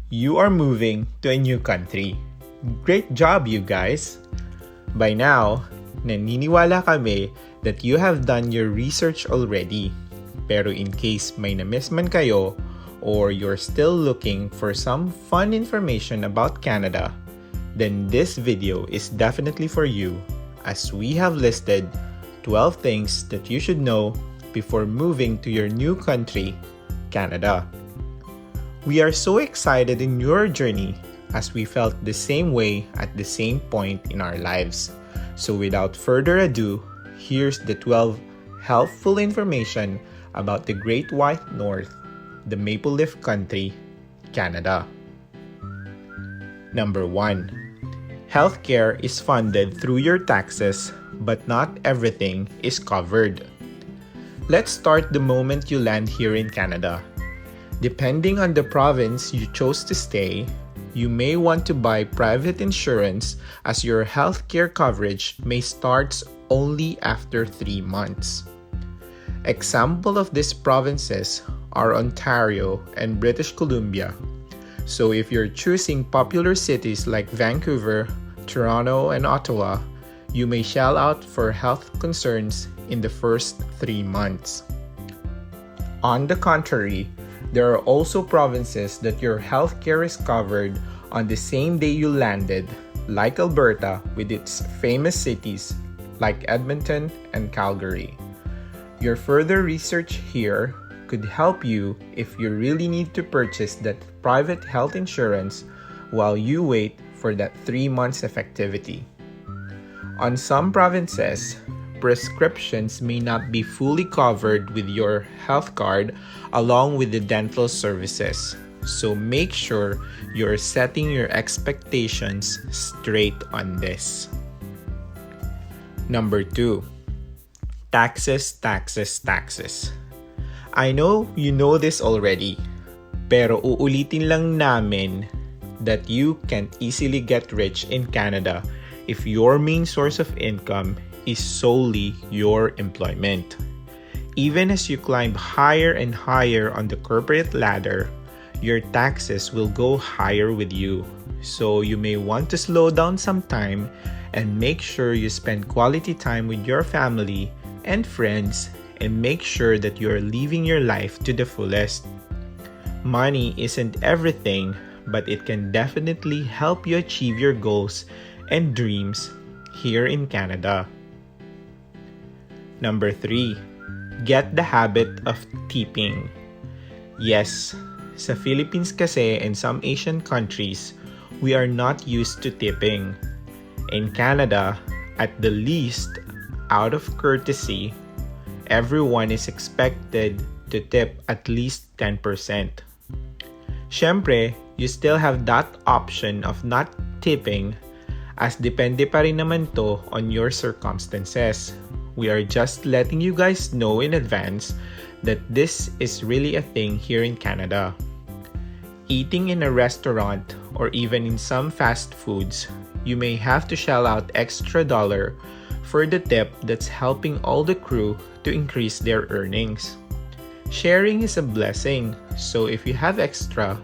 You are moving to a new country. Great job, you guys! By now, naniniwala kami that you have done your research already. Pero in case may na-miss man kayo or you're still looking for some fun information about Canada, then this video is definitely for you as we have listed 12 things that you should know before moving to your new country, Canada. We are so excited in your journey as we felt the same way at the same point in our lives. So without further ado, here's the 12 helpful information about the Great White North, the Maple Leaf Country, Canada. Number 1. Healthcare is funded through your taxes, but not everything is covered. Let's start the moment you land here in Canada. Depending on the province you chose to stay, you may want to buy private insurance as your healthcare coverage may start only after 3 months. Example of these provinces are Ontario and British Columbia. So if you're choosing popular cities like Vancouver, Toronto, and Ottawa, you may shell out for health concerns in the first 3 months. On the contrary, there are also provinces that your healthcare is covered on the same day you landed, like Alberta with its famous cities like Edmonton and Calgary. Your further research here could help you if you really need to purchase that private health insurance while you wait for that 3 months effectivity. On some provinces, prescriptions may not be fully covered with your health card along with the dental services. So make sure you're setting your expectations straight on this. Number 2. Taxes, taxes, taxes. I know you know this already, pero uulitin lang namin that you can easily get rich in Canada if your main source of income is solely your employment. Even as you climb higher and higher on the corporate ladder, your taxes will go higher with you. So you may want to slow down some time and make sure you spend quality time with your family and friends and make sure that you're living your life to the fullest. Money isn't everything, but it can definitely help you achieve your goals and dreams here in Canada. Number 3. Get the habit of tipping. Yes, sa Philippines kasi and some Asian countries, we are not used to tipping. In Canada, at the least, out of courtesy, everyone is expected to tip at least 10%. Syempre, you still have that option of not tipping as depende pa rin naman to on your circumstances. We are just letting you guys know in advance that this is really a thing here in Canada. Eating in a restaurant or even in some fast foods, you may have to shell out extra dollar for the tip that's helping all the crew to increase their earnings. Sharing is a blessing, so if you have extra,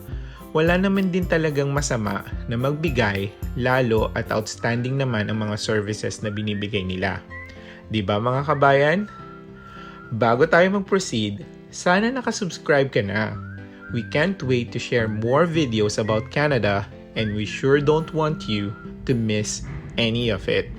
wala naman din talagang masama na magbigay, lalo at outstanding naman ang mga services na binibigay nila. Di ba mga kabayan? Bago tayo mag-proceed, sana nakasubscribe ka na. We can't wait to share more videos about Canada and we sure don't want you to miss any of it.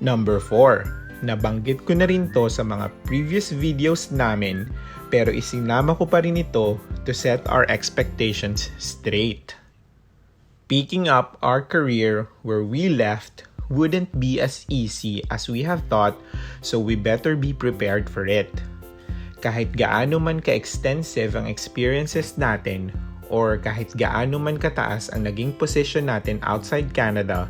Number 4. Nabanggit ko na rin to sa mga previous videos namin pero isinama ko pa rin ito to set our expectations straight. Picking up our career where we left wouldn't be as easy as we have thought, so we better be prepared for it. Kahit gaano man ka-extensive ang experiences natin or kahit gaano man kataas ang naging position natin outside Canada,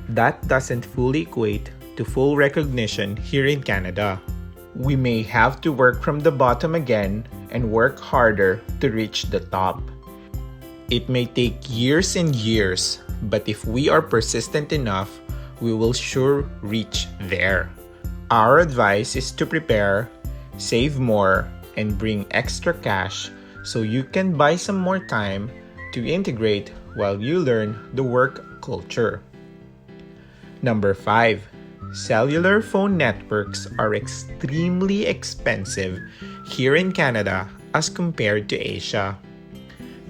that doesn't fully equate to full recognition here in Canada. We may have to work from the bottom again and work harder to reach the top. It may take years and years, but if we are persistent enough, we will sure reach there. Our advice is to prepare, save more, and bring extra cash so you can buy some more time to to integrate while you learn the work culture. Number 5. Cellular phone networks are extremely expensive here in Canada as compared to Asia.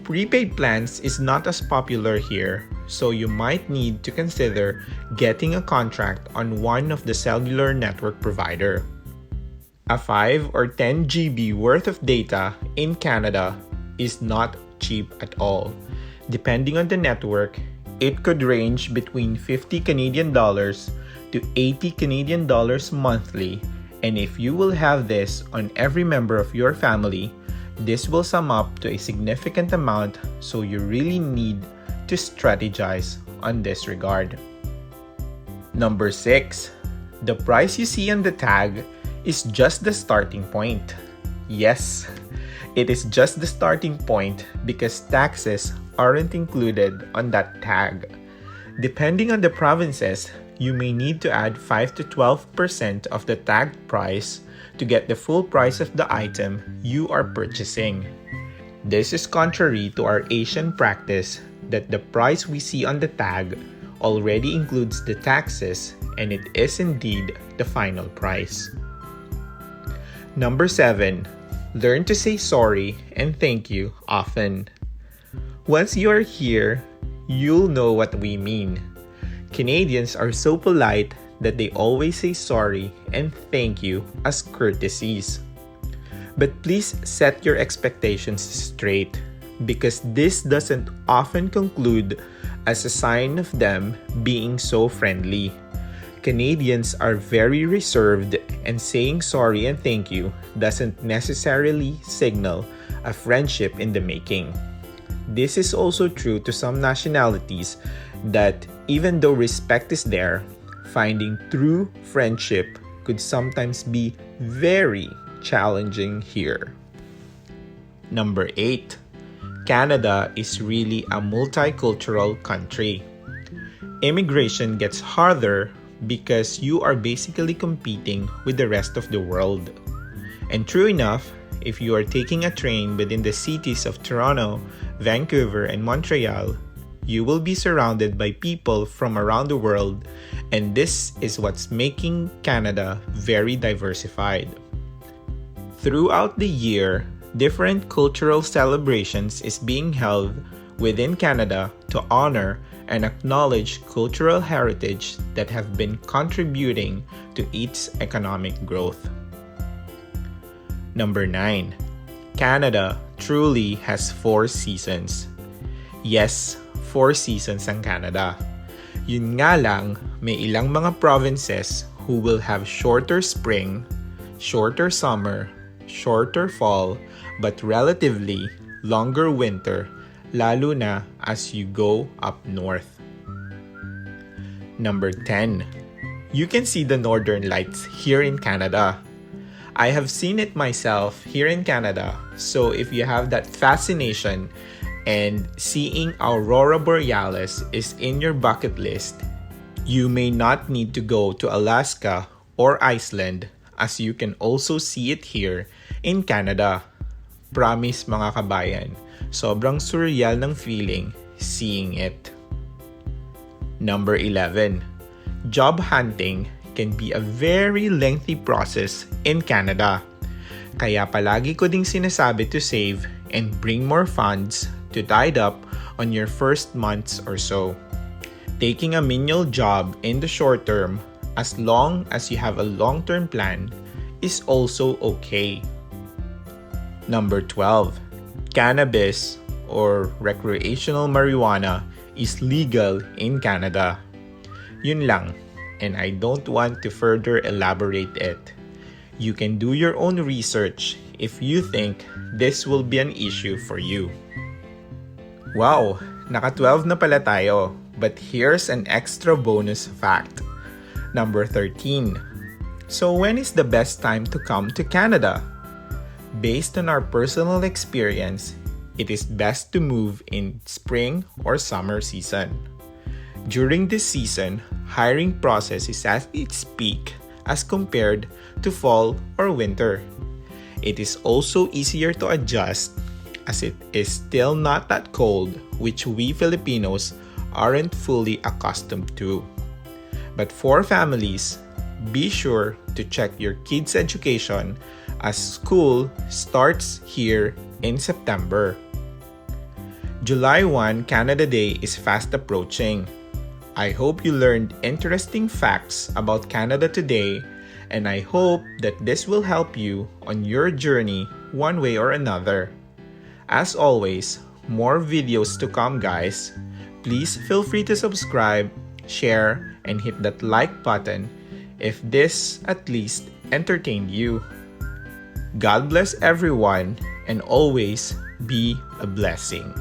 Prepaid plans is not as popular here, so you might need to consider getting a contract on one of the cellular network provider. A 5 or 10 GB worth of data in Canada is not cheap at all. Depending on the network, it could range between 50 Canadian dollars to 80 Canadian dollars monthly, and if you will have this on every member of your family, this will sum up to a significant amount, so you really need to strategize on this regard. Number 6. The price you see on the tag is just the starting point. Yes, it is just the starting point because taxes aren't included on that tag. Depending on the provinces, you may need to add 5 to 12% of the tag price to get the full price of the item you are purchasing. This is contrary to our Asian practice that the price we see on the tag already includes the taxes, and it is indeed the final price. Number 7. Learn to say sorry and thank you often. Once you are here, you'll know what we mean. Canadians are so polite that they always say sorry and thank you as courtesies. But please set your expectations straight, because this doesn't often conclude as a sign of them being so friendly. Canadians are very reserved, and saying sorry and thank you doesn't necessarily signal a friendship in the making. This is also true to some nationalities that even though respect is there, finding true friendship could sometimes be very challenging here. Number 8. Canada is really a multicultural country. Immigration gets harder because you are basically competing with the rest of the world. And true enough, if you are taking a train within the cities of Toronto, Vancouver, and Montreal, you will be surrounded by people from around the world, and this is what's making Canada very diversified. Throughout the year, different cultural celebrations is being held within Canada to honor and acknowledge cultural heritage that have been contributing to its economic growth. Number 9. Canada truly has 4 seasons. Yes, 4 seasons ang Canada. Yun nga lang, may ilang mga provinces who will have shorter spring, shorter summer, shorter fall, but relatively longer winter, lalo na as you go up north. Number 10. You can see the northern lights here in Canada. I have seen it myself here in Canada, so if you have that fascination and seeing Aurora Borealis is in your bucket list, you may not need to go to Alaska or Iceland, as you can also see it here in Canada. Promise mga kabayan, sobrang surreal ng feeling seeing it. Number 11. Job hunting can be a very lengthy process in Canada. Kaya palagi ko ding sinasabi to save and bring more funds to tied up on your first months or so. Taking a menial job in the short term, as long as you have a long-term plan, is also okay. Number 12. Cannabis or recreational marijuana is legal in Canada. Yun lang, and I don't want to further elaborate it. You can do your own research if you think this will be an issue for you. Wow, naka-12 na pala tayo, but here's an extra bonus fact. Number 13. So when is the best time to come to Canada? Based on our personal experience, it is best to move in spring or summer season. During this season, hiring process is at its peak as compared to fall or winter. It is also easier to adjust as it is still not that cold, which we Filipinos aren't fully accustomed to. But for families, be sure to check your kids' education as school starts here in September. July 1 Canada Day is fast approaching. I hope you learned interesting facts about Canada today, and I hope that this will help you on your journey one way or another. As always, more videos to come, guys. Please feel free to subscribe, share, and hit that like button if this at least entertained you. God bless everyone and always be a blessing.